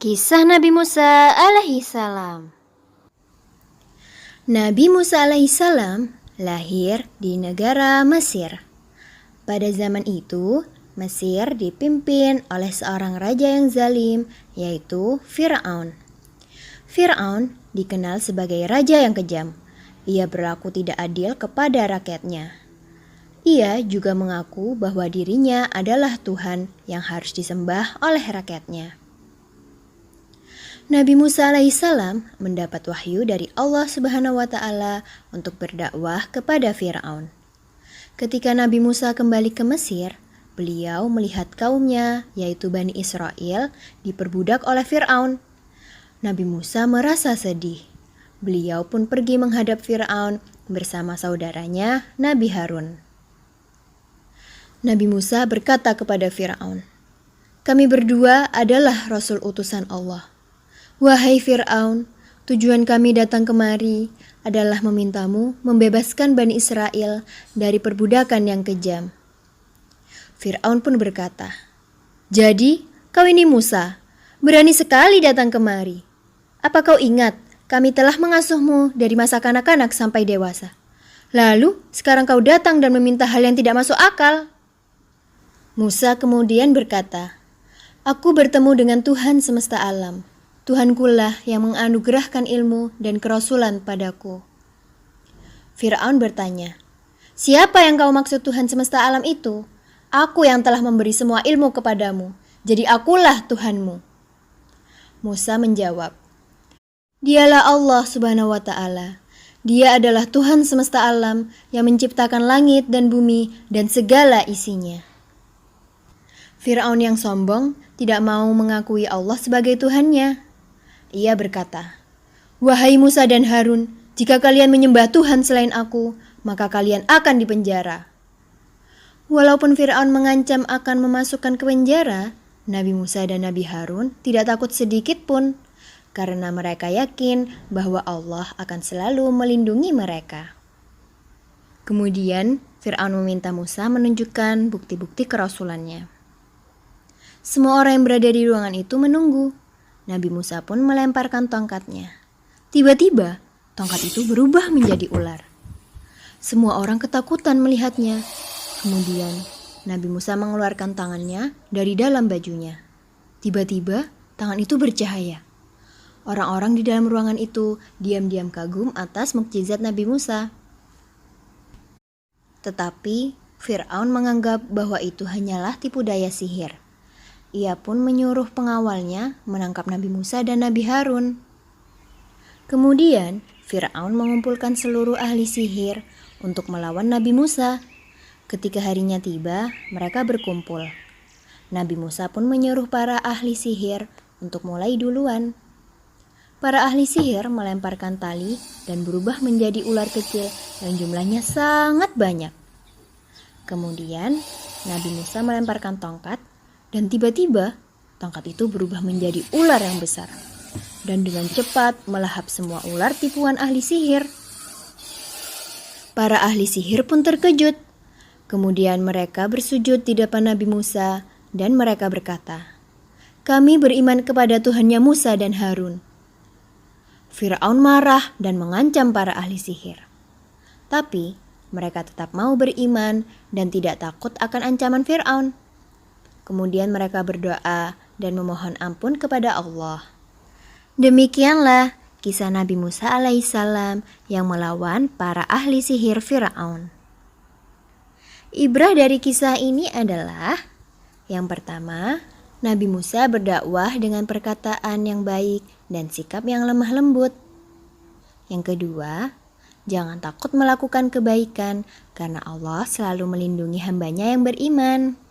Kisah Nabi Musa alaihi salam. Nabi Musa alaihi salam lahir di negara Mesir. Pada zaman itu, Mesir dipimpin oleh seorang raja yang zalim, yaitu Fir'aun. Fir'aun dikenal sebagai raja yang kejam. Ia berlaku tidak adil kepada rakyatnya. Ia juga mengaku bahwa dirinya adalah Tuhan yang harus disembah oleh rakyatnya. Nabi Musa alaihissalam mendapat wahyu dari Allah Subhanahu wa taala untuk berdakwah kepada Firaun. Ketika Nabi Musa kembali ke Mesir, beliau melihat kaumnya, yaitu Bani Israel, diperbudak oleh Firaun. Nabi Musa merasa sedih. Beliau pun pergi menghadap Firaun bersama saudaranya Nabi Harun. Nabi Musa berkata kepada Firaun, "Kami berdua adalah Rasul utusan Allah. Wahai Fir'aun, tujuan kami datang kemari adalah memintamu membebaskan Bani Israel dari perbudakan yang kejam." Fir'aun pun berkata, "Jadi, kau ini Musa, berani sekali datang kemari. Apa kau ingat, kami telah mengasuhmu dari masa kanak-kanak sampai dewasa. Lalu, sekarang kau datang dan meminta hal yang tidak masuk akal." Musa kemudian berkata, "Aku bertemu dengan Tuhan semesta alam. Tuhankulah yang menganugerahkan ilmu dan kerasulan padaku." Fir'aun bertanya, "Siapa yang kau maksud Tuhan semesta alam itu? Aku yang telah memberi semua ilmu kepadamu, jadi akulah Tuhanmu." Musa menjawab, "Dialah Allah Subhanahu wa taala. Dia adalah Tuhan semesta alam yang menciptakan langit dan bumi dan segala isinya." Fir'aun yang sombong tidak mau mengakui Allah sebagai Tuhannya. Ia berkata, "Wahai Musa dan Harun, jika kalian menyembah Tuhan selain aku, maka kalian akan dipenjara." Walaupun Fir'aun mengancam akan memasukkan ke penjara, Nabi Musa dan Nabi Harun tidak takut sedikit pun, karena mereka yakin bahwa Allah akan selalu melindungi mereka. Kemudian Fir'aun meminta Musa menunjukkan bukti-bukti kerasulannya. Semua orang yang berada di ruangan itu menunggu. Nabi Musa pun melemparkan tongkatnya. Tiba-tiba, tongkat itu berubah menjadi ular. Semua orang ketakutan melihatnya. Kemudian, Nabi Musa mengeluarkan tangannya dari dalam bajunya. Tiba-tiba, tangan itu bercahaya. Orang-orang di dalam ruangan itu diam-diam kagum atas mukjizat Nabi Musa. Tetapi, Fir'aun menganggap bahwa itu hanyalah tipu daya sihir. Ia pun menyuruh pengawalnya menangkap Nabi Musa dan Nabi Harun. Kemudian, Fir'aun mengumpulkan seluruh ahli sihir untuk melawan Nabi Musa. Ketika harinya tiba, mereka berkumpul. Nabi Musa pun menyuruh para ahli sihir untuk mulai duluan. Para ahli sihir melemparkan tali dan berubah menjadi ular kecil yang jumlahnya sangat banyak. Kemudian, Nabi Musa melemparkan tongkat, dan tiba-tiba tongkat itu berubah menjadi ular yang besar dan dengan cepat melahap semua ular tipuan ahli sihir. Para ahli sihir pun terkejut. Kemudian mereka bersujud di depan Nabi Musa dan mereka berkata, "Kami beriman kepada Tuhannya Musa dan Harun." Fir'aun marah dan mengancam para ahli sihir. Tapi mereka tetap mau beriman dan tidak takut akan ancaman Fir'aun. Kemudian mereka berdoa dan memohon ampun kepada Allah. Demikianlah kisah Nabi Musa alaihissalam yang melawan para ahli sihir Fir'aun. Ibrah dari kisah ini adalah, yang pertama, Nabi Musa berdakwah dengan perkataan yang baik dan sikap yang lemah lembut. Yang kedua, jangan takut melakukan kebaikan karena Allah selalu melindungi hambanya yang beriman.